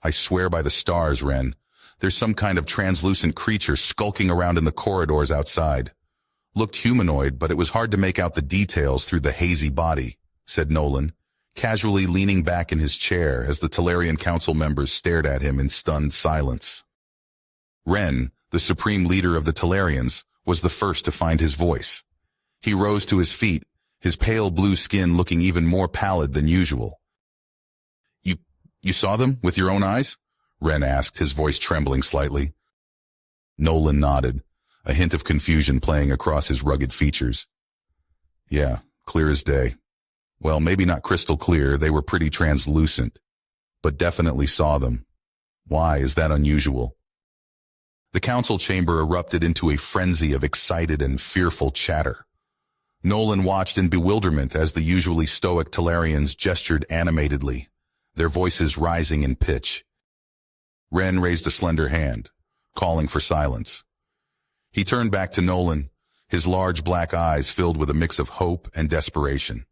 I swear by the stars, Ren. There's some kind of translucent creature skulking around in the corridors outside. Looked humanoid, but it was hard to make out the details through the hazy body, said Nolan, casually leaning back in his chair as the Talarian Council members stared at him in stunned silence. Ren, the supreme leader of the Talarians, was the first to find his voice. He rose to his feet, his pale blue skin looking even more pallid than usual. You saw them with your own eyes? Ren asked, his voice trembling slightly. Nolan nodded, a hint of confusion playing across his rugged features. Yeah, clear as day. Well, maybe not crystal clear, they were pretty translucent, but definitely saw them. Why is that unusual? The council chamber erupted into a frenzy of excited and fearful chatter. Nolan watched in bewilderment as the usually stoic Talarians gestured animatedly, their voices rising in pitch. Ren raised a slender hand, calling for silence. He turned back to Nolan, his large black eyes filled with a mix of hope and desperation.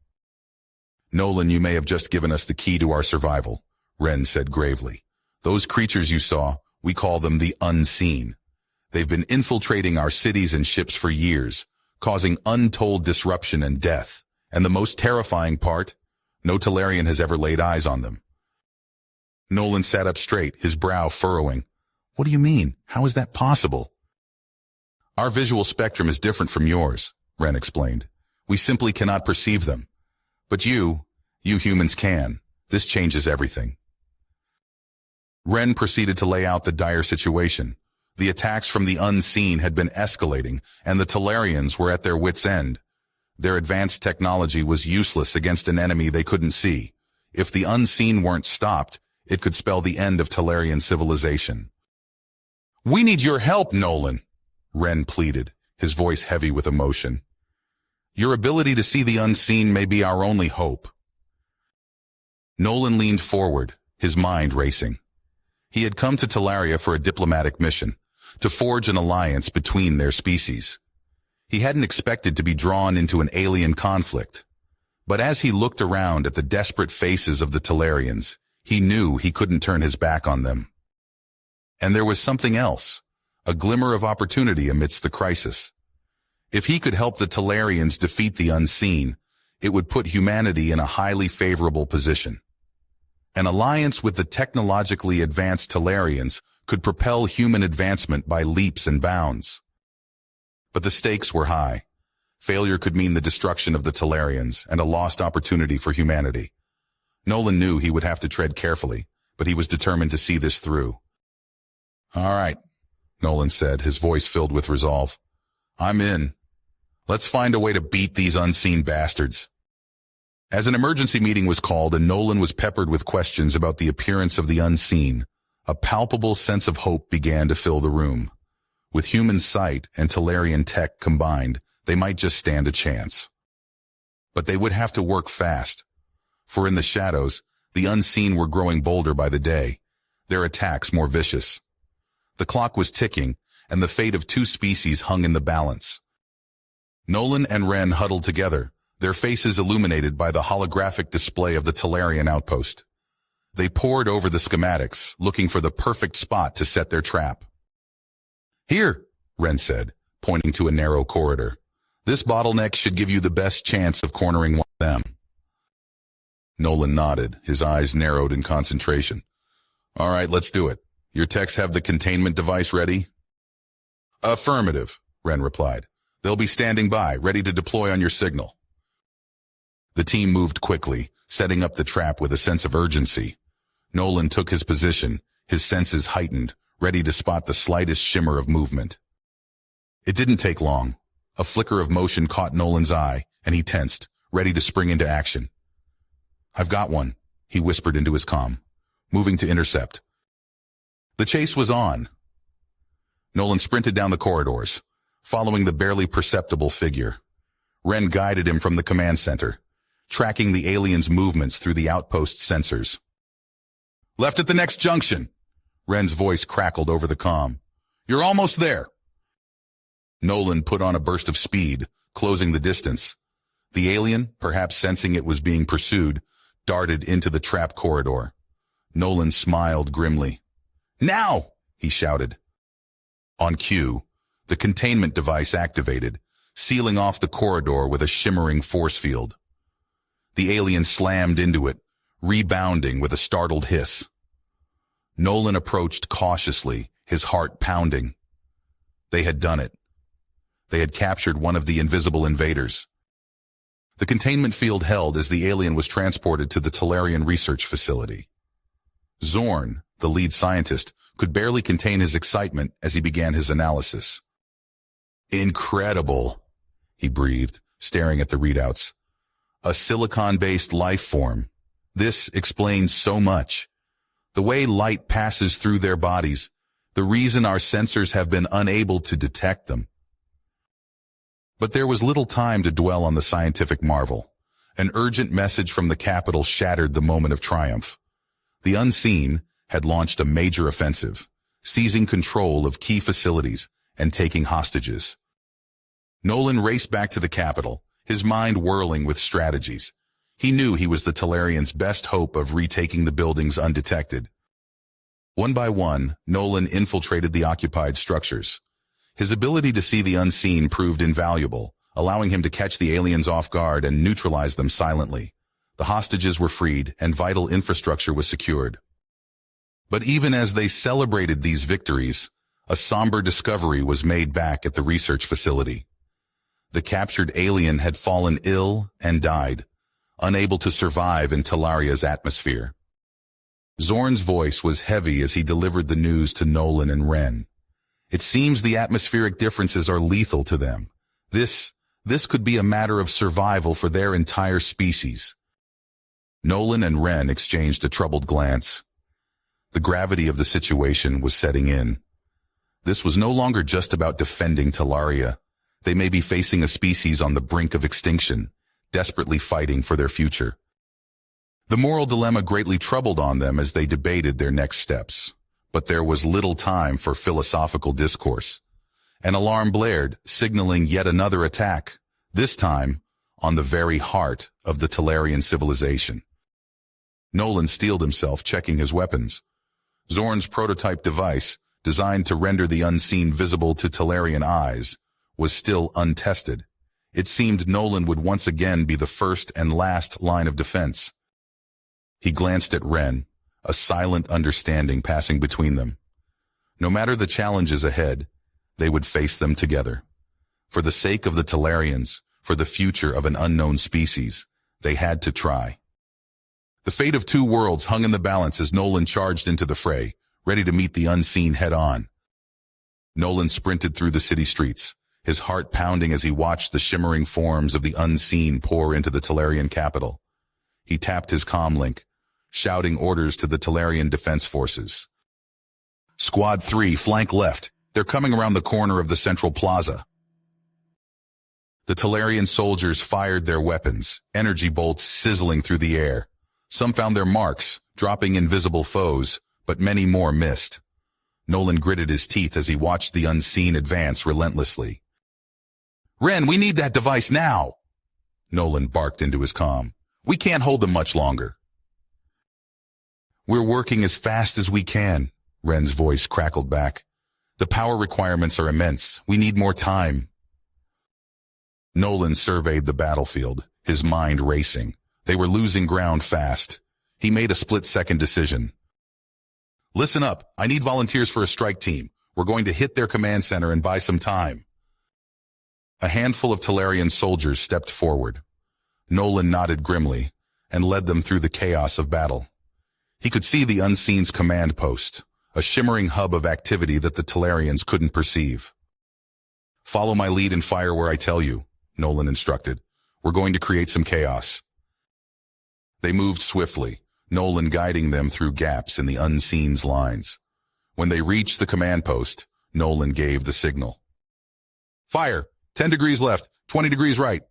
Nolan, you may have just given us the key to our survival, Ren said gravely. Those creatures you saw, we call them the Unseen. They've been infiltrating our cities and ships for years, causing untold disruption and death. And the most terrifying part, no Talarian has ever laid eyes on them. Nolan sat up straight, his brow furrowing. What do you mean? How is that possible? Our visual spectrum is different from yours, Ren explained. We simply cannot perceive them. But you humans can. This changes everything. Ren proceeded to lay out the dire situation. The attacks from the Unseen had been escalating, and the Talarians were at their wits' end. Their advanced technology was useless against an enemy they couldn't see. If the Unseen weren't stopped, it could spell the end of Talarian civilization. We need your help, Nolan, Ren pleaded, his voice heavy with emotion. Your ability to see the Unseen may be our only hope. Nolan leaned forward, his mind racing. He had come to Talaria for a diplomatic mission, to forge an alliance between their species. He hadn't expected to be drawn into an alien conflict. But as he looked around at the desperate faces of the Talarians, he knew he couldn't turn his back on them. And there was something else, a glimmer of opportunity amidst the crisis. If he could help the Talarians defeat the Unseen, it would put humanity in a highly favorable position. An alliance with the technologically advanced Talarians could propel human advancement by leaps and bounds. But the stakes were high. Failure could mean the destruction of the Talarians and a lost opportunity for humanity. Nolan knew he would have to tread carefully, but he was determined to see this through. All right, Nolan said, his voice filled with resolve. I'm in. Let's find a way to beat these Unseen bastards. As an emergency meeting was called and Nolan was peppered with questions about the appearance of the Unseen, a palpable sense of hope began to fill the room. With human sight and Talarian tech combined, they might just stand a chance. But they would have to work fast. For in the shadows, the Unseen were growing bolder by the day, their attacks more vicious. The clock was ticking, and the fate of two species hung in the balance. Nolan and Ren huddled together, their faces illuminated by the holographic display of the Talarian outpost. They pored over the schematics, looking for the perfect spot to set their trap. Here, Ren said, pointing to a narrow corridor. This bottleneck should give you the best chance of cornering one of them. Nolan nodded, his eyes narrowed in concentration. All right, let's do it. Your techs have the containment device ready? Affirmative, Ren replied. They'll be standing by, ready to deploy on your signal. The team moved quickly, setting up the trap with a sense of urgency. Nolan took his position, his senses heightened, ready to spot the slightest shimmer of movement. It didn't take long. A flicker of motion caught Nolan's eye, and he tensed, ready to spring into action. I've got one, he whispered into his comm, moving to intercept. The chase was on. Nolan sprinted down the corridors, following the barely perceptible figure. Ren guided him from the command center, tracking the alien's movements through the outpost's sensors. Left at the next junction, Ren's voice crackled over the comm. You're almost there. Nolan put on a burst of speed, closing the distance. The alien, perhaps sensing it was being pursued, darted into the trap corridor. Nolan smiled grimly. "Now!" he shouted. On cue, the containment device activated, sealing off the corridor with a shimmering force field. The alien slammed into it, rebounding with a startled hiss. Nolan approached cautiously, his heart pounding. They had done it. They had captured one of the invisible invaders. The containment field held as the alien was transported to the Talarian research facility. Zorn, the lead scientist, could barely contain his excitement as he began his analysis. "Incredible," he breathed, staring at the readouts. "A silicon-based life form. This explains so much. The way light passes through their bodies, the reason our sensors have been unable to detect them." But there was little time to dwell on the scientific marvel. An urgent message from the capital shattered the moment of triumph. The Unseen had launched a major offensive, seizing control of key facilities and taking hostages. Nolan raced back to the capital, his mind whirling with strategies. He knew he was the Talarians' best hope of retaking the buildings undetected. One by one, Nolan infiltrated the occupied structures. His ability to see the unseen proved invaluable, allowing him to catch the aliens off guard and neutralize them silently. The hostages were freed, and vital infrastructure was secured. But even as they celebrated these victories, a somber discovery was made back at the research facility. The captured alien had fallen ill and died, unable to survive in Talaria's atmosphere. Zorn's voice was heavy as he delivered the news to Nolan and Ren. "It seems the atmospheric differences are lethal to them. This could be a matter of survival for their entire species." Nolan and Ren exchanged a troubled glance. The gravity of the situation was setting in. This was no longer just about defending Talaria. They may be facing a species on the brink of extinction, desperately fighting for their future. The moral dilemma greatly troubled on them as they debated their next steps. But there was little time for philosophical discourse. An alarm blared, signaling yet another attack, this time on the very heart of the Talarian civilization. Nolan steeled himself, checking his weapons. Zorn's prototype device, designed to render the unseen visible to Talarian eyes, was still untested. It seemed Nolan would once again be the first and last line of defense. He glanced at Ren, a silent understanding passing between them. No matter the challenges ahead, they would face them together. For the sake of the Talarians, for the future of an unknown species, they had to try. The fate of two worlds hung in the balance as Nolan charged into the fray, ready to meet the unseen head-on. Nolan sprinted through the city streets, his heart pounding as he watched the shimmering forms of the unseen pour into the Talarian capital. He tapped his comm link, shouting orders to the Talarian defense forces. "Squad 3, flank left. They're coming around the corner of the central plaza." The Talarian soldiers fired their weapons, energy bolts sizzling through the air. Some found their marks, dropping invisible foes, but many more missed. Nolan gritted his teeth as he watched the unseen advance relentlessly. "Ren, we need that device now!" Nolan barked into his comm. "We can't hold them much longer." "We're working as fast as we can," Ren's voice crackled back. "The power requirements are immense. We need more time." Nolan surveyed the battlefield, his mind racing. They were losing ground fast. He made a split-second decision. "Listen up. I need volunteers for a strike team. We're going to hit their command center and buy some time." A handful of Talarian soldiers stepped forward. Nolan nodded grimly and led them through the chaos of battle. He could see the Unseen's command post, a shimmering hub of activity that the Talarians couldn't perceive. "Follow my lead and fire where I tell you," Nolan instructed. "We're going to create some chaos." They moved swiftly, Nolan guiding them through gaps in the Unseen's lines. When they reached the command post, Nolan gave the signal. "Fire! 10 degrees left, 20 degrees right."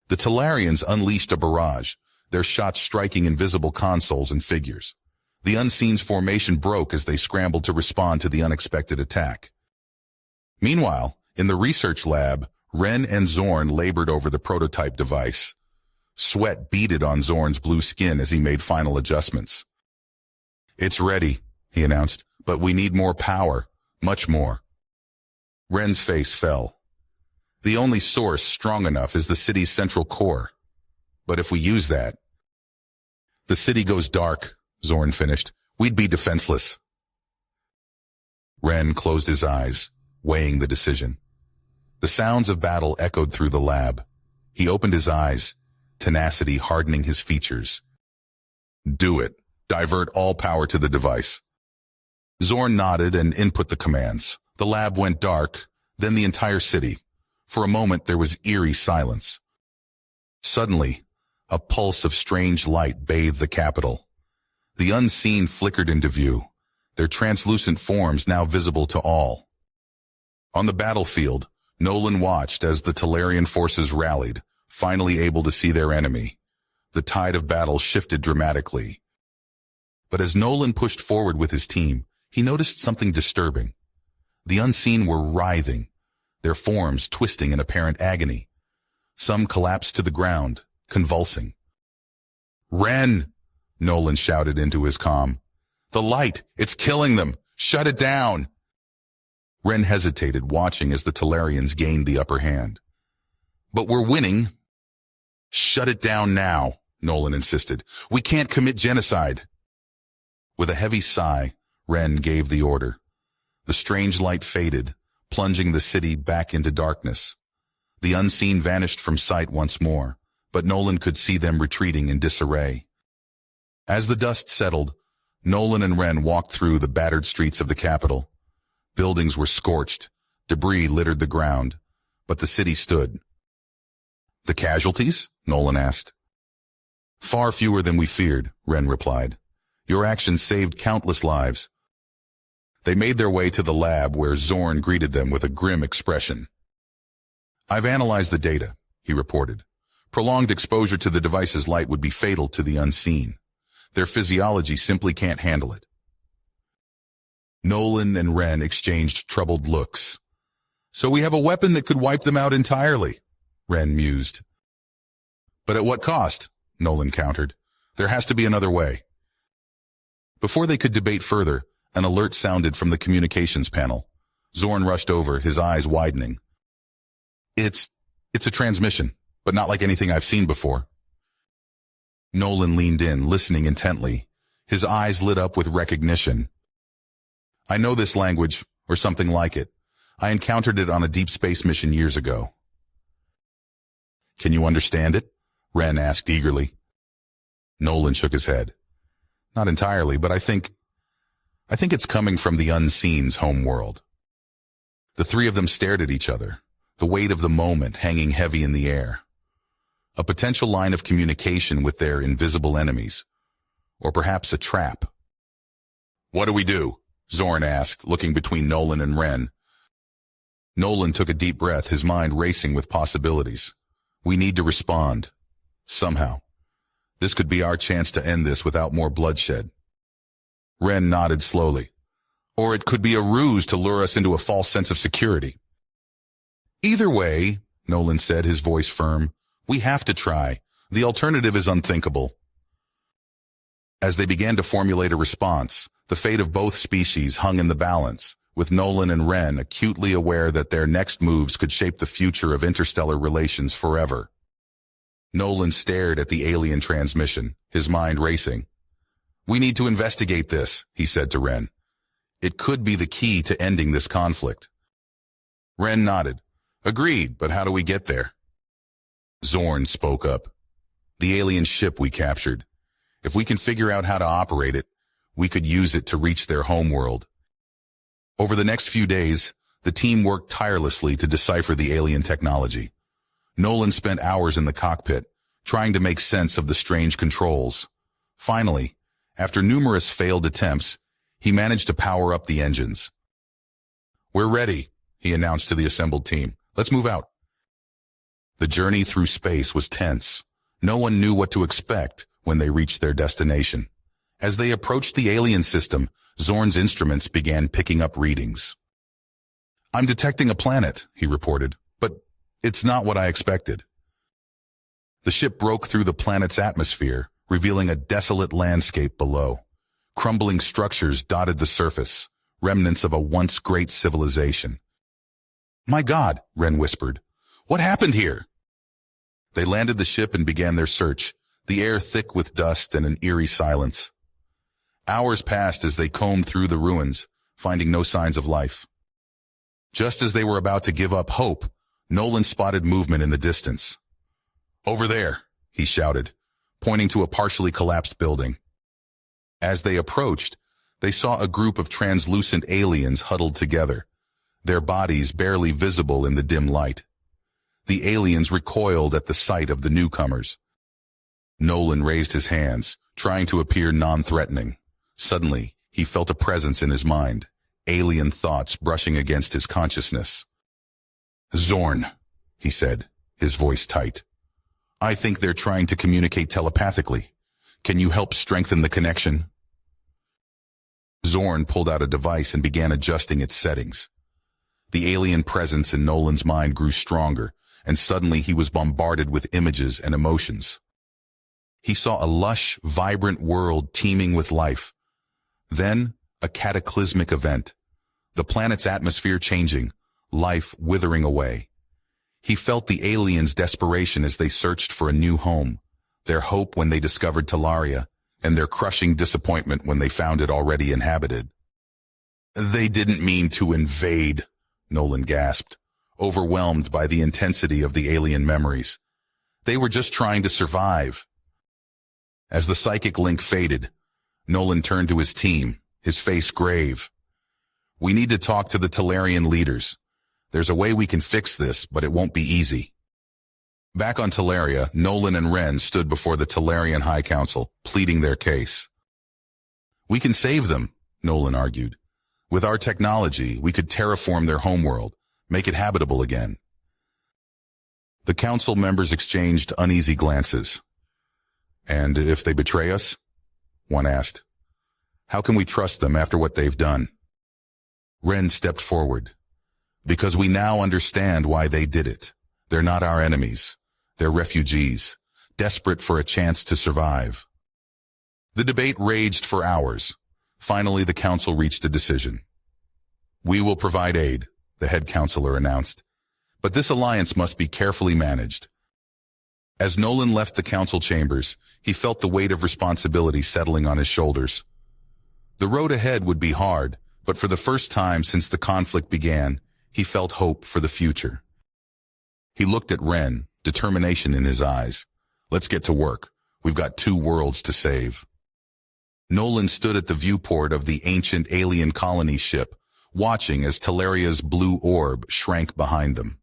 The Talarians unleashed a barrage, their shots striking invisible consoles and figures. The Unseen's formation broke as they scrambled to respond to the unexpected attack. Meanwhile, in the research lab, Ren and Zorn labored over the prototype device. Sweat beaded on Zorn's blue skin as he made final adjustments. It's ready, he announced, but we need more power, much more. Ren's face fell. The only source strong enough is the city's central core. But if we use that... The city goes dark, Zorn finished. We'd be defenseless. Ren closed his eyes, weighing the decision. The sounds of battle echoed through the lab. He opened his eyes, tenacity hardening his features. Do it. Divert all power to the device. Zorn nodded and input the commands. The lab went dark, then the entire city. For a moment there was eerie silence. Suddenly, a pulse of strange light bathed the capital. The unseen flickered into view, their translucent forms now visible to all. On the battlefield, Nolan watched as the Talarian forces rallied, finally able to see their enemy. The tide of battle shifted dramatically. But as Nolan pushed forward with his team, he noticed something disturbing. The unseen were writhing, their forms twisting in apparent agony. Some collapsed to the ground, convulsing. "Ren!" Nolan shouted into his comm. "The light! It's killing them! Shut it down!" Ren hesitated, watching as the Talarians gained the upper hand. "But we're winning." "Shut it down now," Nolan insisted. "We can't commit genocide." With a heavy sigh, Ren gave the order. The strange light faded, plunging the city back into darkness. The unseen vanished from sight once more, but Nolan could see them retreating in disarray. As the dust settled, Nolan and Ren walked through the battered streets of the capital. Buildings were scorched, debris littered the ground, but the city stood. "The casualties?" Nolan asked. "Far fewer than we feared," Ren replied. "Your actions saved countless lives." They made their way to the lab where Zorn greeted them with a grim expression. "I've analyzed the data," he reported. "Prolonged exposure to the device's light would be fatal to the unseen. Their physiology simply can't handle it." Nolan and Ren exchanged troubled looks. "So we have a weapon that could wipe them out entirely," Ren mused. "But at what cost?" Nolan countered. "There has to be another way." Before they could debate further, an alert sounded from the communications panel. Zorn rushed over, his eyes widening. It's a transmission, but not like anything I've seen before." Nolan leaned in, listening intently. His eyes lit up with recognition. "I know this language, or something like it. I encountered it on a deep space mission years ago." "Can you understand it?" Ren asked eagerly. Nolan shook his head. "Not entirely, but I think it's coming from the unseen's home world." The three of them stared at each other, the weight of the moment hanging heavy in the air. A potential line of communication with their invisible enemies, or perhaps a trap. "What do we do?" Zorn asked, looking between Nolan and Ren. Nolan took a deep breath, his mind racing with possibilities. "We need to respond. Somehow. This could be our chance to end this without more bloodshed." Ren nodded slowly. "Or it could be a ruse to lure us into a false sense of security." "Either way," Nolan said, his voice firm, "we have to try. The alternative is unthinkable." As they began to formulate a response, the fate of both species hung in the balance, with Nolan and Ren acutely aware that their next moves could shape the future of interstellar relations forever. Nolan stared at the alien transmission, his mind racing. "We need to investigate this," he said to Ren. "It could be the key to ending this conflict." Ren nodded. "Agreed, but how do we get there?" Zorn spoke up. "The alien ship we captured. If we can figure out how to operate it, we could use it to reach their homeworld." Over the next few days, the team worked tirelessly to decipher the alien technology. Nolan spent hours in the cockpit, trying to make sense of the strange controls. Finally, after numerous failed attempts, he managed to power up the engines. "We're ready," he announced to the assembled team. "Let's move out." The journey through space was tense. No one knew what to expect when they reached their destination. As they approached the alien system, Zorn's instruments began picking up readings. "I'm detecting a planet," he reported, "but it's not what I expected." The ship broke through the planet's atmosphere, revealing a desolate landscape below. Crumbling structures dotted the surface, remnants of a once great civilization. "My God," Ren whispered. "What happened here?" They landed the ship and began their search, the air thick with dust and an eerie silence. Hours passed as they combed through the ruins, finding no signs of life. Just as they were about to give up hope, Nolan spotted movement in the distance. "Over there," he shouted, pointing to a partially collapsed building. As they approached, they saw a group of translucent aliens huddled together, their bodies barely visible in the dim light. The aliens recoiled at the sight of the newcomers. Nolan raised his hands, trying to appear non-threatening. Suddenly, he felt a presence in his mind, alien thoughts brushing against his consciousness. "Zorn," he said, his voice tight. "I think they're trying to communicate telepathically. Can you help strengthen the connection?" Zorn pulled out a device and began adjusting its settings. The alien presence in Nolan's mind grew stronger, and suddenly he was bombarded with images and emotions. He saw a lush, vibrant world teeming with life. Then, a cataclysmic event. The planet's atmosphere changing, life withering away. He felt the aliens' desperation as they searched for a new home, their hope when they discovered Talaria, and their crushing disappointment when they found it already inhabited. "They didn't mean to invade," Nolan gasped, overwhelmed by the intensity of the alien memories. "They were just trying to survive." As the psychic link faded, Nolan turned to his team, his face grave. "We need to talk to the Talarian leaders. There's a way we can fix this, but it won't be easy." Back on Talaria, Nolan and Ren stood before the Talarian High Council, pleading their case. "We can save them," Nolan argued. "With our technology, we could terraform their homeworld, make it habitable again." The council members exchanged uneasy glances. "And if they betray us?" one asked. "How can we trust them after what they've done?" Ren stepped forward. "Because we now understand why they did it. They're not our enemies. They're refugees, desperate for a chance to survive." The debate raged for hours. Finally, the council reached a decision. "We will provide aid," the head counselor announced. "But this alliance must be carefully managed." As Nolan left the council chambers, he felt the weight of responsibility settling on his shoulders. The road ahead would be hard, but for the first time since the conflict began, he felt hope for the future. He looked at Ren, determination in his eyes. "Let's get to work. We've got 2 worlds to save." Nolan stood at the viewport of the ancient alien colony ship, watching as Talaria's blue orb shrank behind them.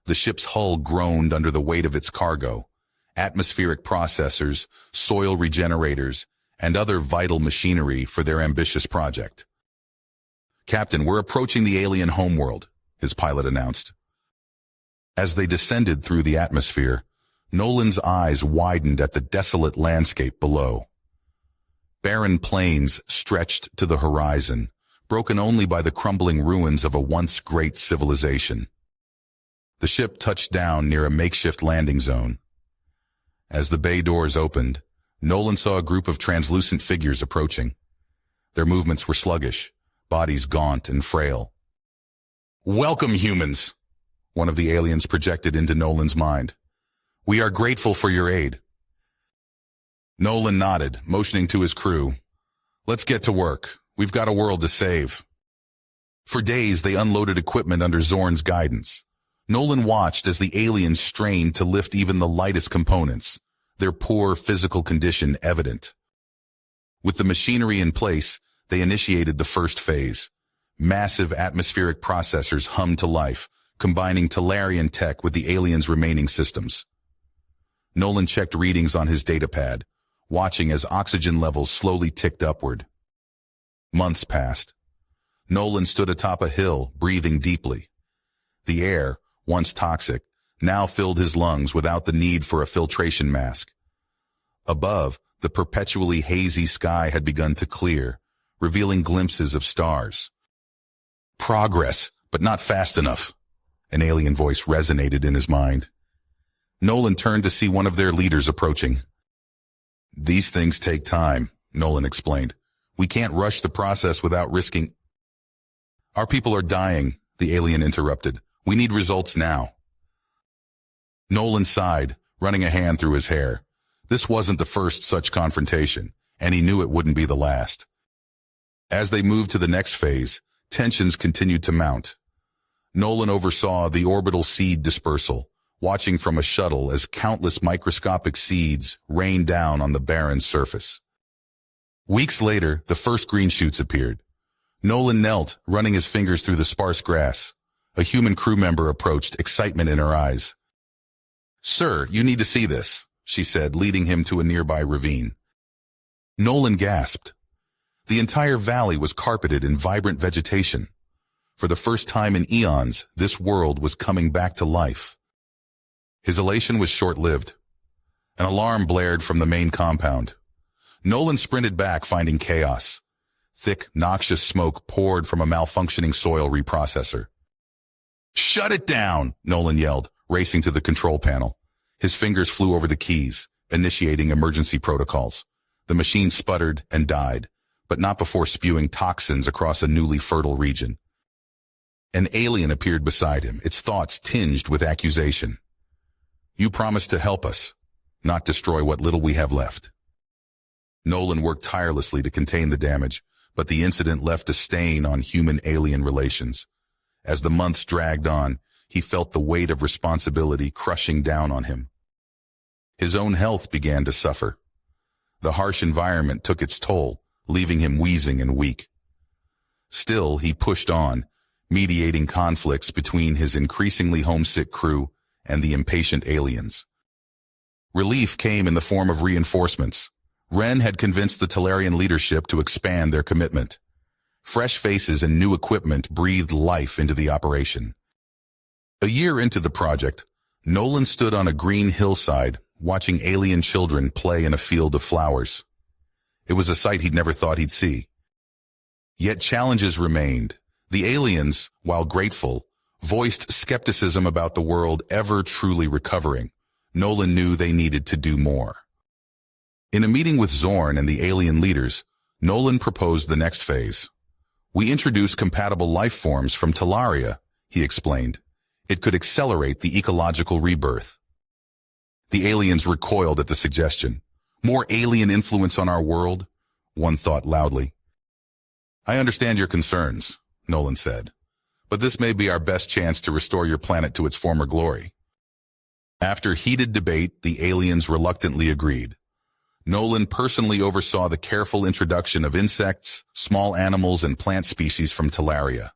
The ship's hull groaned under the weight of its cargo, atmospheric processors, soil regenerators, and other vital machinery for their ambitious project. "Captain, we're approaching the alien homeworld," his pilot announced. As they descended through the atmosphere, Nolan's eyes widened at the desolate landscape below. Barren plains stretched to the horizon, broken only by the crumbling ruins of a once great civilization. The ship touched down near a makeshift landing zone. As the bay doors opened, Nolan saw a group of translucent figures approaching. Their movements were sluggish, bodies gaunt and frail. "Welcome, humans," one of the aliens projected into Nolan's mind. "We are grateful for your aid." Nolan nodded, motioning to his crew. "Let's get to work. We've got a world to save." For days, they unloaded equipment under Zorn's guidance. Nolan watched as the aliens strained to lift even the lightest components, their poor physical condition evident. With the machinery in place, they initiated the first phase. Massive atmospheric processors hummed to life, combining Talarian tech with the aliens' remaining systems. Nolan checked readings on his datapad, watching as oxygen levels slowly ticked upward. Months passed. Nolan stood atop a hill, breathing deeply. The air, once toxic, now filled his lungs without the need for a filtration mask. Above, the perpetually hazy sky had begun to clear, revealing glimpses of stars. "Progress, but not fast enough," an alien voice resonated in his mind. Nolan turned to see one of their leaders approaching. "These things take time," Nolan explained. We can't rush the process without risking. Our people are dying, the alien interrupted. We need results now. Nolan sighed, running a hand through his hair. This wasn't the first such confrontation, and he knew it wouldn't be the last. As they moved to the next phase, tensions continued to mount. Nolan oversaw the orbital seed dispersal, watching from a shuttle as countless microscopic seeds rained down on the barren surface. Weeks later, the first green shoots appeared. Nolan knelt, running his fingers through the sparse grass. A human crew member approached, excitement in her eyes. "Sir, you need to see this," she said, leading him to a nearby ravine. Nolan gasped. The entire valley was carpeted in vibrant vegetation. For the first time in eons, this world was coming back to life. His elation was short-lived. An alarm blared from the main compound. Nolan sprinted back, finding chaos. Thick, noxious smoke poured from a malfunctioning soil reprocessor. "Shut it down!" Nolan yelled, racing to the control panel. His fingers flew over the keys, initiating emergency protocols. The machine sputtered and died, but not before spewing toxins across a newly fertile region. An alien appeared beside him, its thoughts tinged with accusation. "You promised to help us, not destroy what little we have left." Nolan worked tirelessly to contain the damage, but the incident left a stain on human-alien relations. As the months dragged on, he felt the weight of responsibility crushing down on him. His own health began to suffer. The harsh environment took its toll, leaving him wheezing and weak. Still, he pushed on, mediating conflicts between his increasingly homesick crew and the impatient aliens. Relief came in the form of reinforcements. Ren had convinced the Talarian leadership to expand their commitment. Fresh faces and new equipment breathed life into the operation. A year into the project, Nolan stood on a green hillside, watching alien children play in a field of flowers. It was a sight he'd never thought he'd see. Yet challenges remained. The aliens, while grateful, voiced skepticism about the world ever truly recovering. Nolan knew they needed to do more. In a meeting with Zorn and the alien leaders, Nolan proposed the next phase. "We introduce compatible life forms from Talaria," he explained. "It could accelerate the ecological rebirth." The aliens recoiled at the suggestion. "More alien influence on our world?" one thought loudly. "I understand your concerns," Nolan said, "but this may be our best chance to restore your planet to its former glory." After heated debate, the aliens reluctantly agreed. Nolan personally oversaw the careful introduction of insects, small animals, and plant species from Talaria.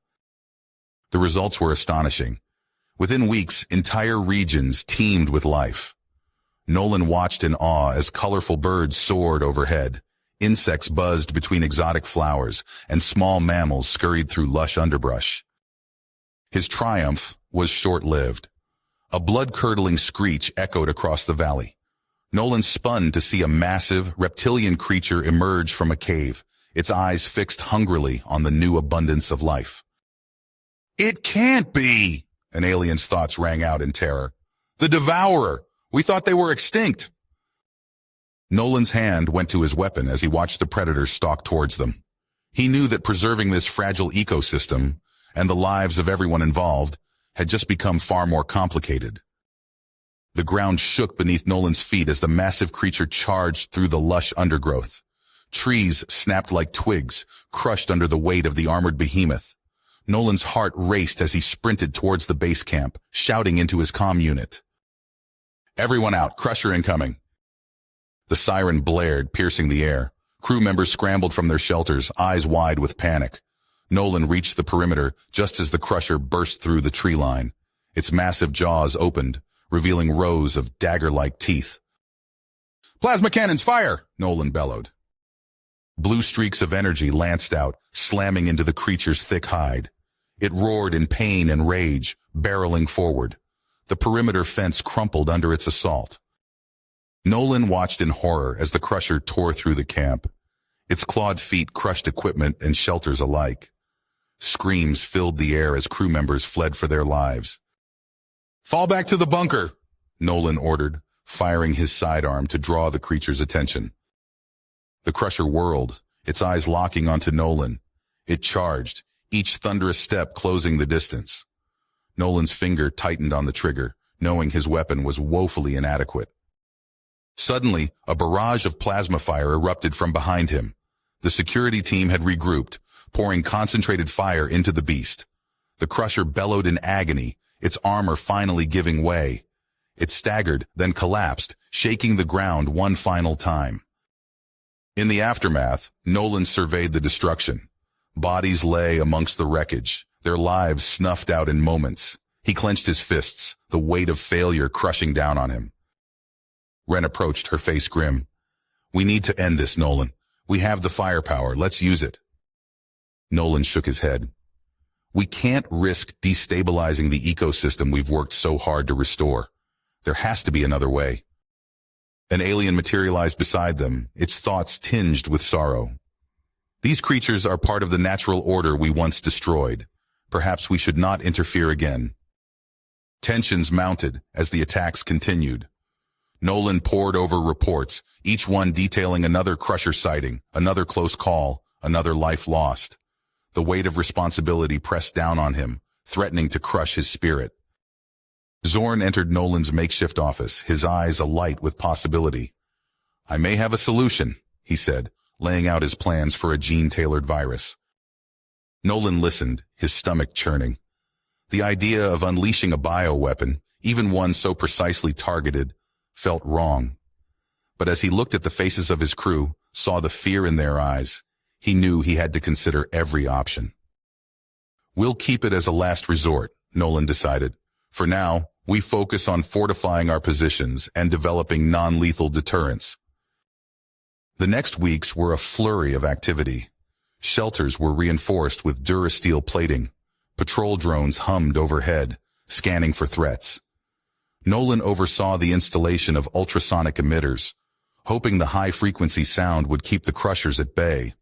The results were astonishing. Within weeks, entire regions teemed with life. Nolan watched in awe as colorful birds soared overhead, insects buzzed between exotic flowers, and small mammals scurried through lush underbrush. His triumph was short-lived. A blood-curdling screech echoed across the valley. Nolan spun to see a massive, reptilian creature emerge from a cave, its eyes fixed hungrily on the new abundance of life. "It can't be!" An alien's thoughts rang out in terror. "The Devourer! We thought they were extinct!" Nolan's hand went to his weapon as he watched the predators stalk towards them. He knew that preserving this fragile ecosystem, and the lives of everyone involved, had just become far more complicated. The ground shook beneath Nolan's feet as the massive creature charged through the lush undergrowth. Trees snapped like twigs, crushed under the weight of the armored behemoth. Nolan's heart raced as he sprinted towards the base camp, shouting into his comm unit. "Everyone out, Crusher incoming." The siren blared, piercing the air. Crew members scrambled from their shelters, eyes wide with panic. Nolan reached the perimeter just as the Crusher burst through the tree line. Its massive jaws opened, revealing rows of dagger-like teeth. "Plasma cannons, fire!" Nolan bellowed. Blue streaks of energy lanced out, slamming into the creature's thick hide. It roared in pain and rage, barreling forward. The perimeter fence crumpled under its assault. Nolan watched in horror as the Crusher tore through the camp. Its clawed feet crushed equipment and shelters alike. Screams filled the air as crew members fled for their lives. "Fall back to the bunker," Nolan ordered, firing his sidearm to draw the creature's attention. The Crusher whirled, its eyes locking onto Nolan. It charged, each thunderous step closing the distance. Nolan's finger tightened on the trigger, knowing his weapon was woefully inadequate. Suddenly, a barrage of plasma fire erupted from behind him. The security team had regrouped, pouring concentrated fire into the beast. The Crusher bellowed in agony, its armor finally giving way. It staggered, then collapsed, shaking the ground one final time. In the aftermath, Nolan surveyed the destruction. Bodies lay amongst the wreckage, their lives snuffed out in moments. He clenched his fists, the weight of failure crushing down on him. Ren approached, her face grim. "We need to end this, Nolan. We have the firepower, let's use it." Nolan shook his head. "We can't risk destabilizing the ecosystem we've worked so hard to restore. There has to be another way." An alien materialized beside them, its thoughts tinged with sorrow. "These creatures are part of the natural order we once destroyed. Perhaps we should not interfere again." Tensions mounted as the attacks continued. Nolan pored over reports, each one detailing another Crusher sighting, another close call, another life lost. The weight of responsibility pressed down on him, threatening to crush his spirit. Zorn entered Nolan's makeshift office, his eyes alight with possibility. "I may have a solution," he said, laying out his plans for a gene-tailored virus. Nolan listened, his stomach churning. The idea of unleashing a bioweapon, even one so precisely targeted, felt wrong. But as he looked at the faces of his crew, saw the fear in their eyes, he knew he had to consider every option. "We'll keep it as a last resort," Nolan decided. "For now, we focus on fortifying our positions and developing non-lethal deterrents." The next weeks were a flurry of activity. Shelters were reinforced with durasteel plating. Patrol drones hummed overhead, scanning for threats. Nolan oversaw the installation of ultrasonic emitters, hoping the high-frequency sound would keep the Crushers at bay.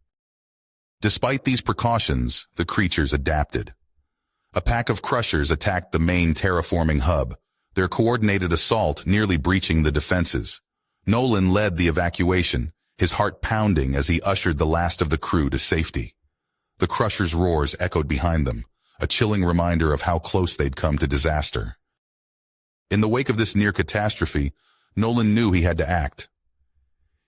Despite these precautions, the creatures adapted. A pack of Crushers attacked the main terraforming hub, their coordinated assault nearly breaching the defenses. Nolan led the evacuation, his heart pounding as he ushered the last of the crew to safety. The Crushers' roars echoed behind them, a chilling reminder of how close they'd come to disaster. In the wake of this near catastrophe, Nolan knew he had to act.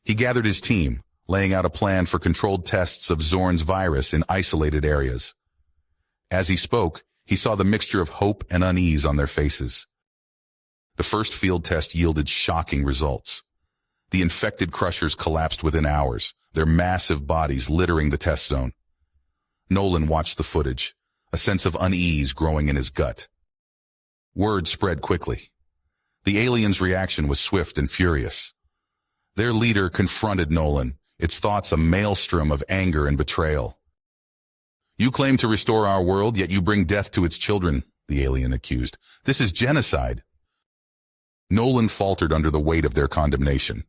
He gathered his team, laying out a plan for controlled tests of Zorn's virus in isolated areas. As he spoke, he saw the mixture of hope and unease on their faces. The first field test yielded shocking results. The infected Crushers collapsed within hours, their massive bodies littering the test zone. Nolan watched the footage, a sense of unease growing in his gut. Word spread quickly. The aliens' reaction was swift and furious. Their leader confronted Nolan, its thoughts a maelstrom of anger and betrayal. "You claim to restore our world, yet you bring death to its children," the alien accused. "This is genocide." Nolan faltered under the weight of their condemnation.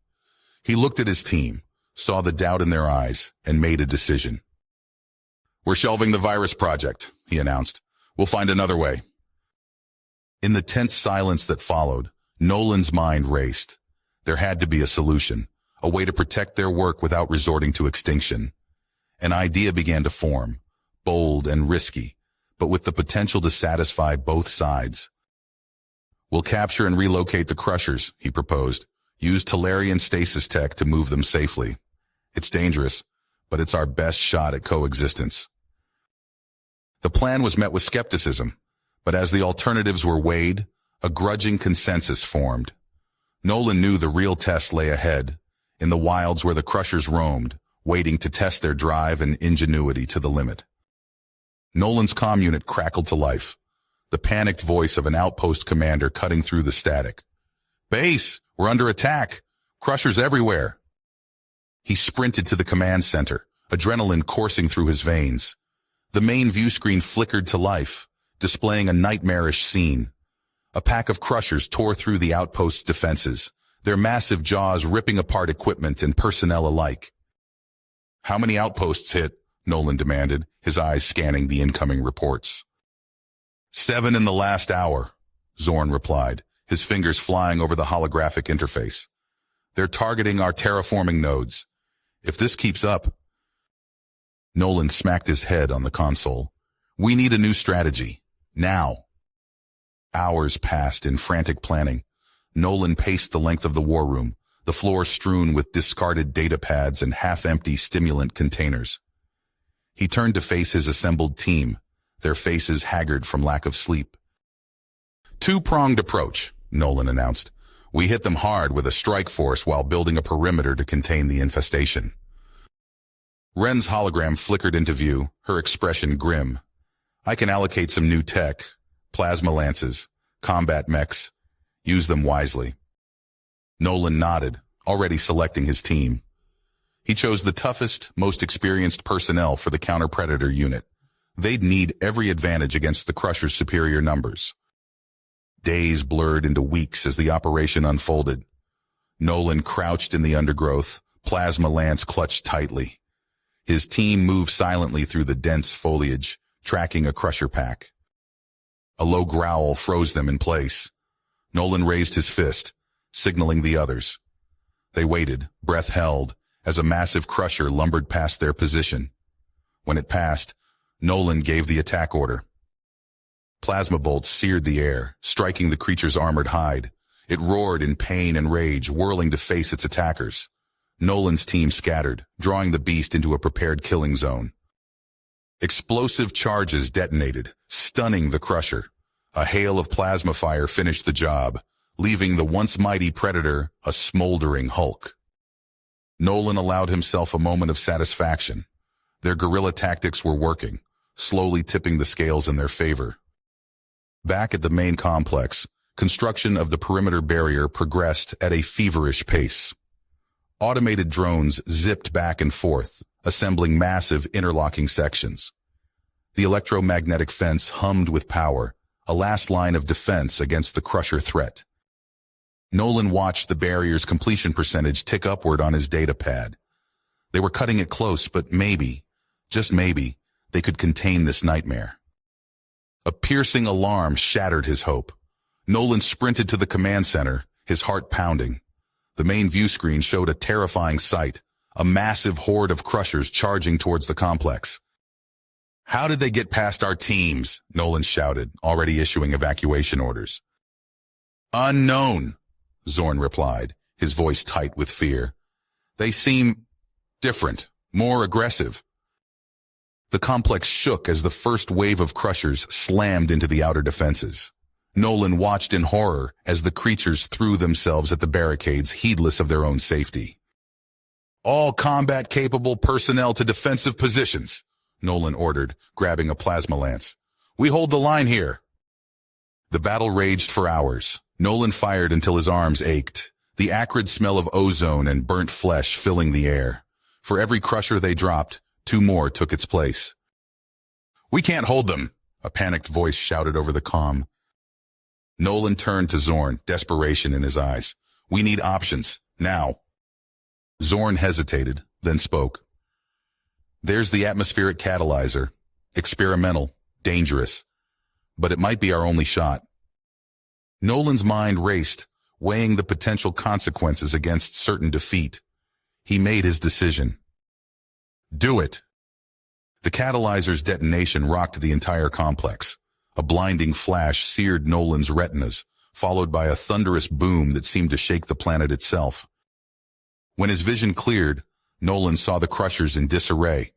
He looked at his team, saw the doubt in their eyes, and made a decision. "We're shelving the virus project," he announced. "We'll find another way." In the tense silence that followed, Nolan's mind raced. There had to be a solution, a way to protect their work without resorting to extinction. An idea began to form, bold and risky, but with the potential to satisfy both sides. "We'll capture and relocate the Crushers," he proposed. "Use Talarian stasis tech to move them safely. It's dangerous, but it's our best shot at coexistence." The plan was met with skepticism, but as the alternatives were weighed, a grudging consensus formed. Nolan knew the real test lay ahead, in the wilds where the Crushers roamed, waiting to test their drive and ingenuity to the limit. Nolan's comm unit crackled to life, the panicked voice of an outpost commander cutting through the static. "Base, we're under attack. Crushers everywhere." He sprinted to the command center, adrenaline coursing through his veins. The main view screen flickered to life, displaying a nightmarish scene. A pack of Crushers tore through the outpost's defenses, their massive jaws ripping apart equipment and personnel alike. "How many outposts hit?" Nolan demanded, his eyes scanning the incoming reports. "7 in the last hour," Zorn replied, his fingers flying over the holographic interface. "They're targeting our terraforming nodes. If this keeps up..." Nolan smacked his head on the console. We need a new strategy. Now. Hours passed in frantic planning. Nolan paced the length of the war room, the floor strewn with discarded data pads and half-empty stimulant containers. He turned to face his assembled team, their faces haggard from lack of sleep. Two-pronged approach, Nolan announced. We hit them hard with a strike force while building a perimeter to contain the infestation. Ren's hologram flickered into view, her expression grim. I can allocate some new tech, plasma lances, combat mechs. Use them wisely. Nolan nodded, already selecting his team. He chose the toughest, most experienced personnel for the counter-predator unit. They'd need every advantage against the Crusher's superior numbers. Days blurred into weeks as the operation unfolded. Nolan crouched in the undergrowth, plasma lance clutched tightly. His team moved silently through the dense foliage, tracking a Crusher pack. A low growl froze them in place. Nolan raised his fist, signaling the others. They waited, breath held, as a massive Crusher lumbered past their position. When it passed, Nolan gave the attack order. Plasma bolts seared the air, striking the creature's armored hide. It roared in pain and rage, whirling to face its attackers. Nolan's team scattered, drawing the beast into a prepared killing zone. Explosive charges detonated, stunning the Crusher. A hail of plasma fire finished the job, leaving the once mighty predator a smoldering hulk. Nolan allowed himself a moment of satisfaction. Their guerrilla tactics were working, slowly tipping the scales in their favor. Back at the main complex, construction of the perimeter barrier progressed at a feverish pace. Automated drones zipped back and forth, assembling massive interlocking sections. The electromagnetic fence hummed with power, a last line of defense against the Crusher threat. Nolan watched the barrier's completion percentage tick upward on his data pad. They were cutting it close, but maybe, just maybe, they could contain this nightmare. A piercing alarm shattered his hope. Nolan sprinted to the command center, his heart pounding. The main view screen showed a terrifying sight, a massive horde of Crushers charging towards the complex. How did they get past our teams? Nolan shouted, already issuing evacuation orders. Unknown, Zorn replied, his voice tight with fear. They seem different, more aggressive. The complex shook as the first wave of Crushers slammed into the outer defenses. Nolan watched in horror as the creatures threw themselves at the barricades, heedless of their own safety. All combat-capable personnel to defensive positions, Nolan ordered, grabbing a plasma lance. We hold the line here. The battle raged for hours. Nolan fired until his arms ached, the acrid smell of ozone and burnt flesh filling the air. For every Crusher they dropped, 2 more took its place. We can't hold them, a panicked voice shouted over the comm. Nolan turned to Zorn, desperation in his eyes. We need options, now. Zorn hesitated, then spoke. There's the atmospheric catalyzer. Experimental, dangerous. But it might be our only shot. Nolan's mind raced, weighing the potential consequences against certain defeat. He made his decision. Do it! The catalyzer's detonation rocked the entire complex. A blinding flash seared Nolan's retinas, followed by a thunderous boom that seemed to shake the planet itself. When his vision cleared, Nolan saw the Crushers in disarray,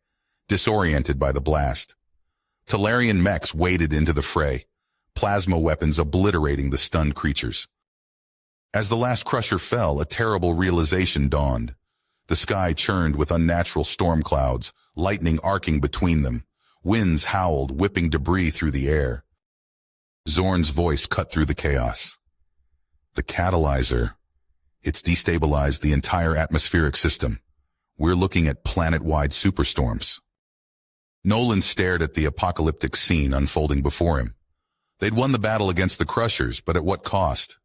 disoriented by the blast. Talarian mechs waded into the fray, plasma weapons obliterating the stunned creatures. As the last Crusher fell, a terrible realization dawned. The sky churned with unnatural storm clouds, lightning arcing between them. Winds howled, whipping debris through the air. Zorn's voice cut through the chaos. The catalyzer. It's destabilized the entire atmospheric system. We're looking at planet-wide superstorms. Nolan stared at the apocalyptic scene unfolding before him. They'd won the battle against the Crushers, but at what cost?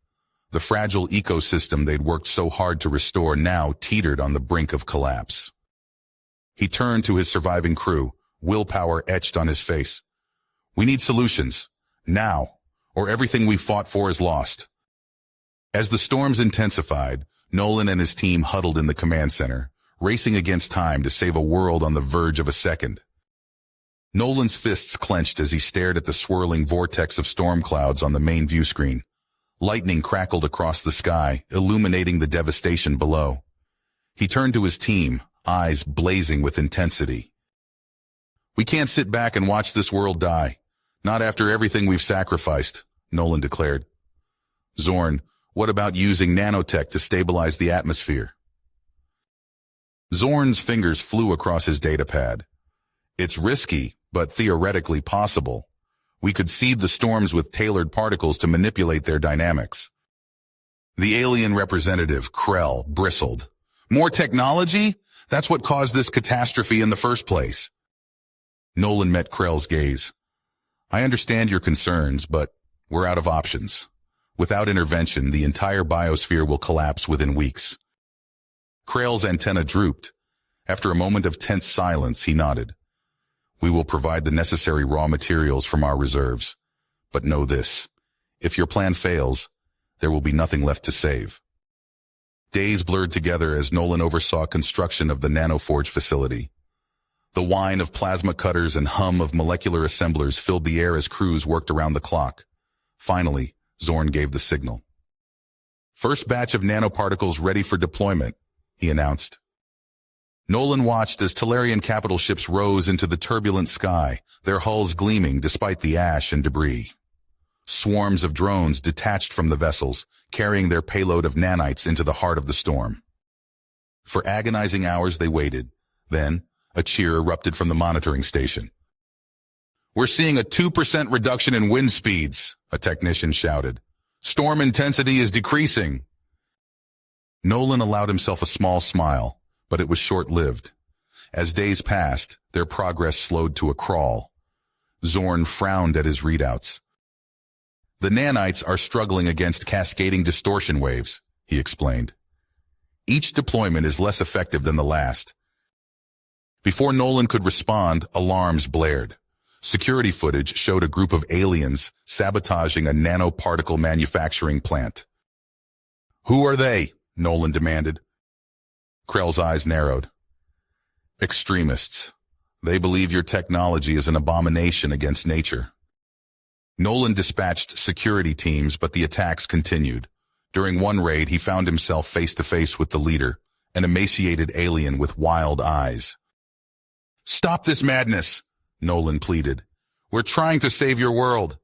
The fragile ecosystem they'd worked so hard to restore now teetered on the brink of collapse. He turned to his surviving crew, willpower etched on his face. We need solutions, now, or everything we fought for is lost. As the storms intensified, Nolan and his team huddled in the command center, racing against time to save a world on the verge of a second. Nolan's fists clenched as he stared at the swirling vortex of storm clouds on the main view screen. Lightning crackled across the sky, illuminating the devastation below. He turned to his team, eyes blazing with intensity. "We can't sit back and watch this world die. Not after everything we've sacrificed," Nolan declared. "Zorn, what about using nanotech to stabilize the atmosphere?" Zorn's fingers flew across his datapad. "It's risky, but theoretically possible. We could seed the storms with tailored particles to manipulate their dynamics." The alien representative, Krell, bristled. "More technology? That's what caused this catastrophe in the first place." Nolan met Krell's gaze. "I understand your concerns, but we're out of options. Without intervention, the entire biosphere will collapse within weeks." Krell's antenna drooped. After a moment of tense silence, he nodded. "We will provide the necessary raw materials from our reserves. But know this, if your plan fails, there will be nothing left to save." Days blurred together as Nolan oversaw construction of the nanoforge facility. The whine of plasma cutters and hum of molecular assemblers filled the air as crews worked around the clock. Finally, Zorn gave the signal. "First batch of nanoparticles ready for deployment," he announced. Nolan watched as Talarian capital ships rose into the turbulent sky, their hulls gleaming despite the ash and debris. Swarms of drones detached from the vessels, carrying their payload of nanites into the heart of the storm. For agonizing hours they waited. Then, a cheer erupted from the monitoring station. "We're seeing a 2% reduction in wind speeds," a technician shouted. "Storm intensity is decreasing." Nolan allowed himself a small smile, but it was short-lived. As days passed, their progress slowed to a crawl. Zorn frowned at his readouts. "The nanites are struggling against cascading distortion waves," he explained. "Each deployment is less effective than the last." Before Nolan could respond, alarms blared. Security footage showed a group of aliens sabotaging a nanoparticle manufacturing plant. "Who are they?" Nolan demanded. Krell's eyes narrowed. "Extremists. They believe your technology is an abomination against nature." Nolan dispatched security teams, but the attacks continued. During one raid, he found himself face-to-face with the leader, an emaciated alien with wild eyes. "Stop this madness," Nolan pleaded. "We're trying to save your world."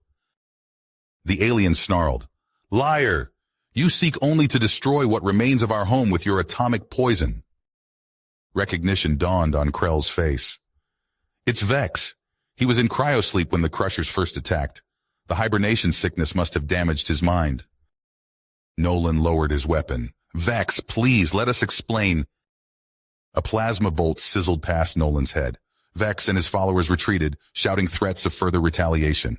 The alien snarled. "Liar! You seek only to destroy what remains of our home with your atomic poison." Recognition dawned on Krell's face. "It's Vex. He was in cryosleep when the Crushers first attacked. The hibernation sickness must have damaged his mind." Nolan lowered his weapon. "Vex, please, let us explain." A plasma bolt sizzled past Nolan's head. Vex and his followers retreated, shouting threats of further retaliation.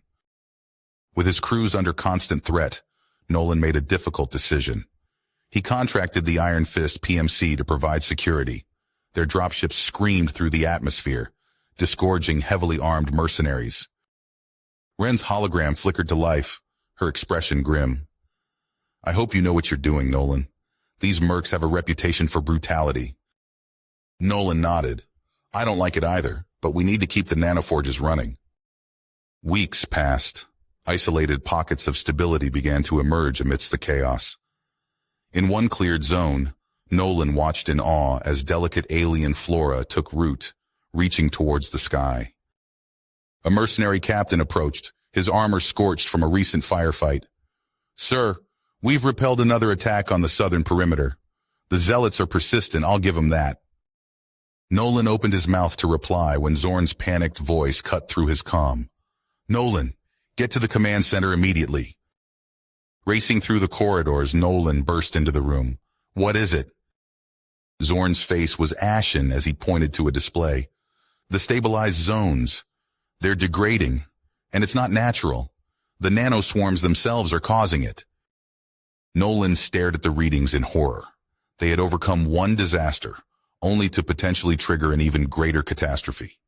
With his crews under constant threat, Nolan made a difficult decision. He contracted the Iron Fist PMC to provide security. Their dropships screamed through the atmosphere, disgorging heavily armed mercenaries. Ren's hologram flickered to life, her expression grim. "I hope you know what you're doing, Nolan. These mercs have a reputation for brutality." Nolan nodded. "I don't like it either, but we need to keep the nanoforges running." Weeks passed. Isolated pockets of stability began to emerge amidst the chaos. In one cleared zone, Nolan watched in awe as delicate alien flora took root, reaching towards the sky. A mercenary captain approached, his armor scorched from a recent firefight. "Sir, we've repelled another attack on the southern perimeter. The zealots are persistent, I'll give them that." Nolan opened his mouth to reply when Zorn's panicked voice cut through his calm. "Nolan, get to the command center immediately." Racing through the corridors, Nolan burst into the room. "What is it?" Zorn's face was ashen as he pointed to a display. "The stabilized zones. They're degrading, and it's not natural. The nanoswarms themselves are causing it." Nolan stared at the readings in horror. They had overcome one disaster, only to potentially trigger an even greater catastrophe.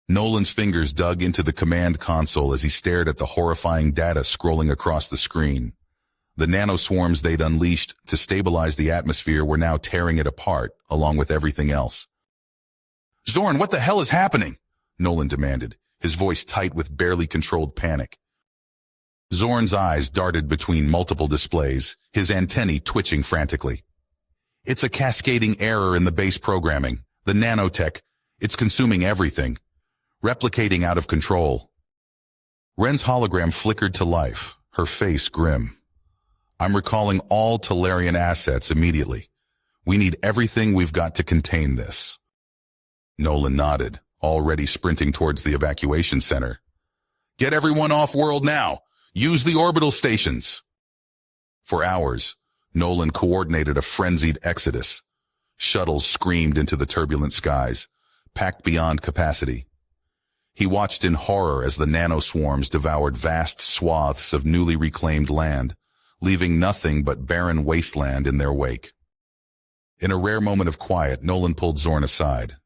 Nolan's fingers dug into the command console as he stared at the horrifying data scrolling across the screen. The nanoswarms they'd unleashed to stabilize the atmosphere were now tearing it apart, along with everything else. "Zorn, what the hell is happening?" Nolan demanded, his voice tight with barely controlled panic. Zorn's eyes darted between multiple displays, his antennae twitching frantically. "It's a cascading error in the base programming. The nanotech, it's consuming everything. Replicating out of control." Ren's hologram flickered to life, her face grim. "I'm recalling all Talarian assets immediately. We need everything we've got to contain this." Nolan nodded, already sprinting towards the evacuation center. "Get everyone off-world now! Use the orbital stations!" For hours, Nolan coordinated a frenzied exodus. Shuttles screamed into the turbulent skies, packed beyond capacity. He watched in horror as the nanoswarms devoured vast swaths of newly reclaimed land, leaving nothing but barren wasteland in their wake. In a rare moment of quiet, Nolan pulled Zorn aside.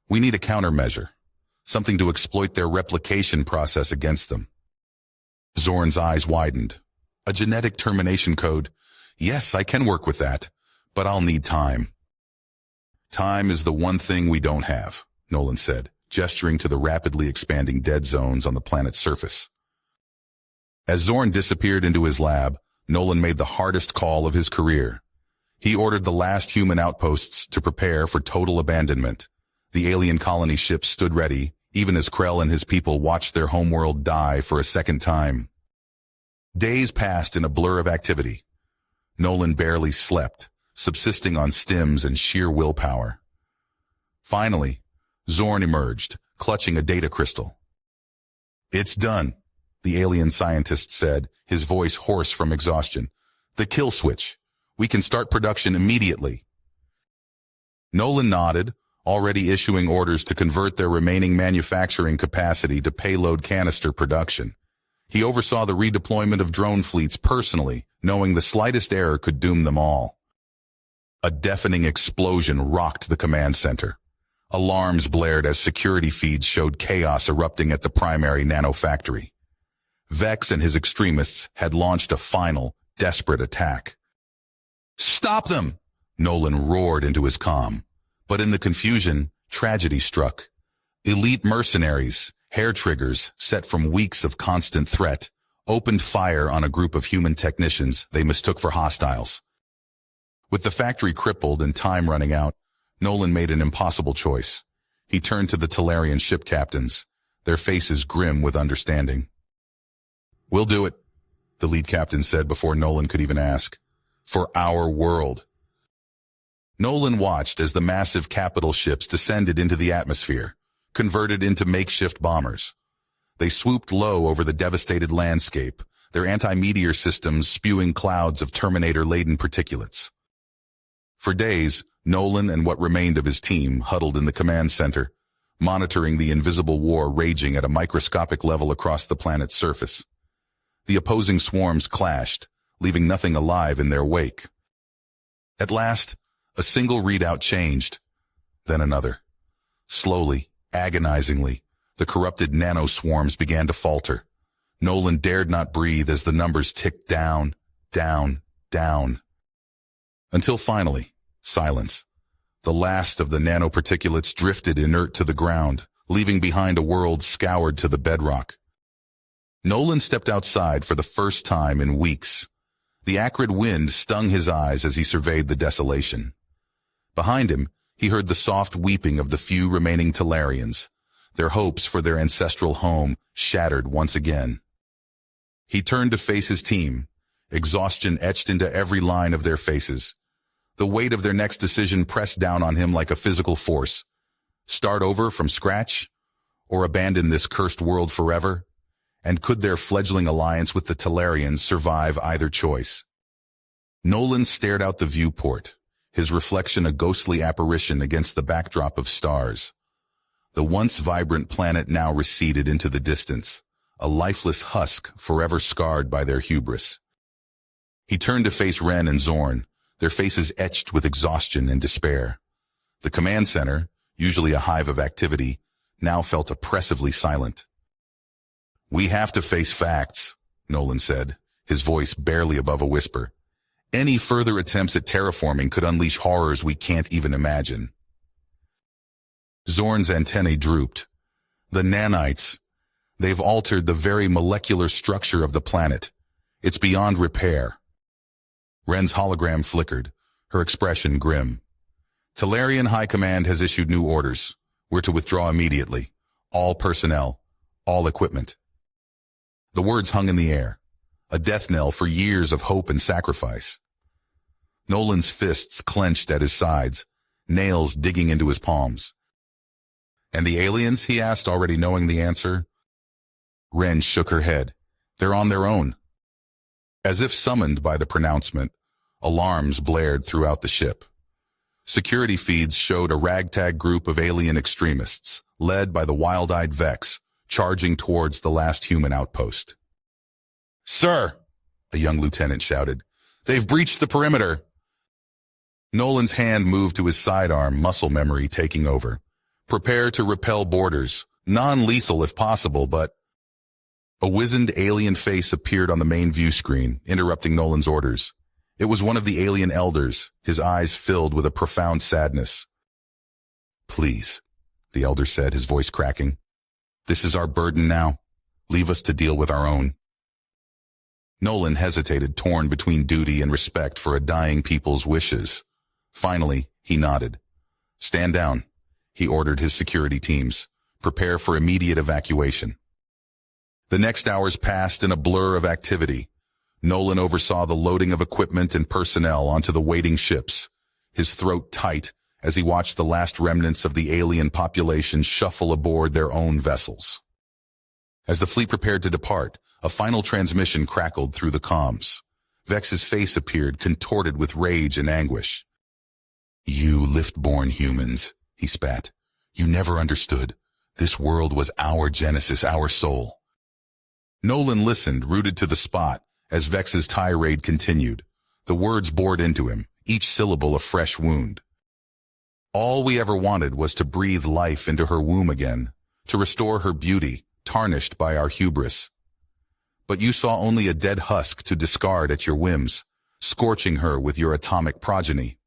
"We need a countermeasure, something to exploit their replication process against them." Zorn's eyes widened. "A genetic termination code? Yes, I can work with that, but I'll need time." "Time is the one thing we don't have," Nolan said, gesturing to the rapidly expanding dead zones on the planet's surface. As Zorn disappeared into his lab, Nolan made the hardest call of his career. He ordered the last human outposts to prepare for total abandonment. The alien colony ships stood ready, even as Krell and his people watched their homeworld die for a second time. Days passed in a blur of activity. Nolan barely slept, subsisting on stims and sheer willpower. Finally, Zorn emerged, clutching a data crystal. "It's done," the alien scientist said, his voice hoarse from exhaustion. "The kill switch. We can start production immediately." Nolan nodded, already issuing orders to convert their remaining manufacturing capacity to payload canister production. He oversaw the redeployment of drone fleets personally, knowing the slightest error could doom them all. A deafening explosion rocked the command center. Alarms blared as security feeds showed chaos erupting at the primary nanofactory. Vex and his extremists had launched a final, desperate attack. "Stop them!" Nolan roared into his comm. But in the confusion, tragedy struck. Elite mercenaries, hair triggers set from weeks of constant threat, opened fire on a group of human technicians they mistook for hostiles. With the factory crippled and time running out, Nolan made an impossible choice. He turned to the Talarian ship captains, their faces grim with understanding. "We'll do it," the lead captain said before Nolan could even ask. "For our world." Nolan watched as the massive capital ships descended into the atmosphere, converted into makeshift bombers. They swooped low over the devastated landscape, their anti-meteor systems spewing clouds of Terminator-laden particulates. For days, Nolan and what remained of his team huddled in the command center, monitoring the invisible war raging at a microscopic level across the planet's surface. The opposing swarms clashed, leaving nothing alive in their wake. At last, a single readout changed, then another. Slowly, agonizingly, the corrupted nanoswarms began to falter. Nolan dared not breathe as the numbers ticked down, down, down. Until finally, silence. The last of the nanoparticulates drifted inert to the ground, leaving behind a world scoured to the bedrock. Nolan stepped outside for the first time in weeks. The acrid wind stung his eyes as he surveyed the desolation. Behind him, he heard the soft weeping of the few remaining Talarians, their hopes for their ancestral home shattered once again. He turned to face his team, exhaustion etched into every line of their faces. The weight of their next decision pressed down on him like a physical force. Start over from scratch? Or abandon this cursed world forever? And could their fledgling alliance with the Talarians survive either choice? Nolan stared out the viewport, his reflection a ghostly apparition against the backdrop of stars. The once vibrant planet now receded into the distance, a lifeless husk forever scarred by their hubris. He turned to face Ren and Zorn, their faces etched with exhaustion and despair. The command center, usually a hive of activity, now felt oppressively silent. "We have to face facts," Nolan said, his voice barely above a whisper. Any further attempts at terraforming could unleash horrors we can't even imagine. Zorn's antennae drooped. The nanites, they've altered the very molecular structure of the planet. It's beyond repair. Ren's hologram flickered, her expression grim. Talarian High Command has issued new orders. We're to withdraw immediately. All personnel, all equipment. The words hung in the air, a death knell for years of hope and sacrifice. Nolan's fists clenched at his sides, nails digging into his palms. And the aliens, he asked, already knowing the answer. Ren shook her head. They're on their own. As if summoned by the pronouncement, alarms blared throughout the ship. Security feeds showed a ragtag group of alien extremists, led by the wild-eyed Vex, charging towards the last human outpost. "Sir!" a young lieutenant shouted. "They've breached the perimeter!" Nolan's hand moved to his sidearm, muscle memory taking over. Prepare to repel boarders, non-lethal if possible, but... A wizened alien face appeared on the main view screen, interrupting Nolan's orders. It was one of the alien elders, his eyes filled with a profound sadness. "Please," the elder said, his voice cracking. "This is our burden now. Leave us to deal with our own." Nolan hesitated, torn between duty and respect for a dying people's wishes. Finally, he nodded. "Stand down," he ordered his security teams. "Prepare for immediate evacuation." The next hours passed in a blur of activity. Nolan oversaw the loading of equipment and personnel onto the waiting ships, his throat tight as he watched the last remnants of the alien population shuffle aboard their own vessels. As the fleet prepared to depart, a final transmission crackled through the comms. Vex's face appeared, contorted with rage and anguish. "You lift-born humans," he spat. "You never understood. This world was our genesis, our soul." Nolan listened, rooted to the spot, as Vex's tirade continued. The words bored into him, each syllable a fresh wound. All we ever wanted was to breathe life into her womb again, to restore her beauty, tarnished by our hubris. But you saw only a dead husk to discard at your whims, scorching her with your atomic progeny,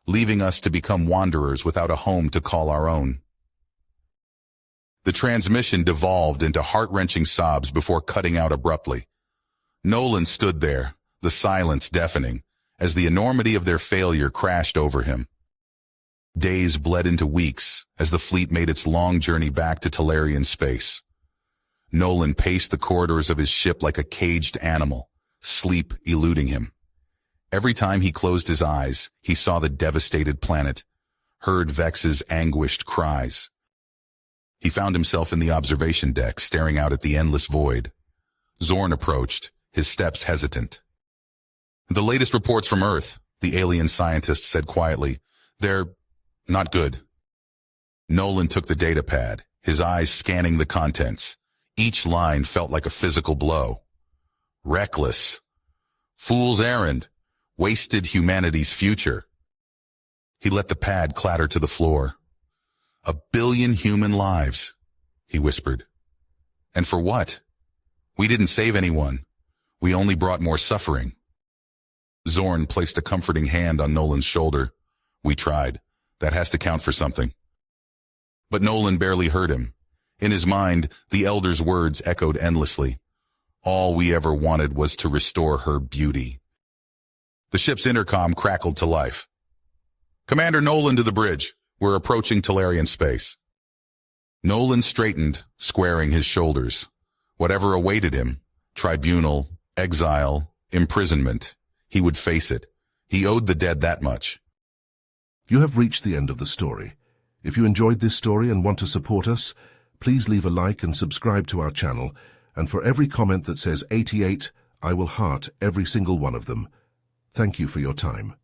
leaving us to become wanderers without a home to call our own. The transmission devolved into heart-wrenching sobs before cutting out abruptly. Nolan stood there, the silence deafening, as the enormity of their failure crashed over him. Days bled into weeks as the fleet made its long journey back to Talarian space. Nolan paced the corridors of his ship like a caged animal, sleep eluding him. Every time he closed his eyes, he saw the devastated planet, heard Vex's anguished cries. He found himself in the observation deck, staring out at the endless void. Zorn approached, his steps hesitant. "The latest reports from Earth," the alien scientist said quietly. "They're not good." Nolan took the data pad, his eyes scanning the contents. Each line felt like a physical blow. Reckless. Fool's errand. Wasted humanity's future. He let the pad clatter to the floor. "1 billion human lives," he whispered. "And for what? We didn't save anyone. We only brought more suffering." Zorn placed a comforting hand on Nolan's shoulder. "We tried. That has to count for something." But Nolan barely heard him. In his mind, the elder's words echoed endlessly. All we ever wanted was to restore her beauty. The ship's intercom crackled to life. "Commander Nolan to the bridge. We're approaching Talarian space." Nolan straightened, squaring his shoulders. Whatever awaited him, tribunal, exile, imprisonment, he would face it. He owed the dead that much. You have reached the end of the story. If you enjoyed this story and want to support us, please leave a like and subscribe to our channel. And for every comment that says 88, I will heart every single one of them. Thank you for your time.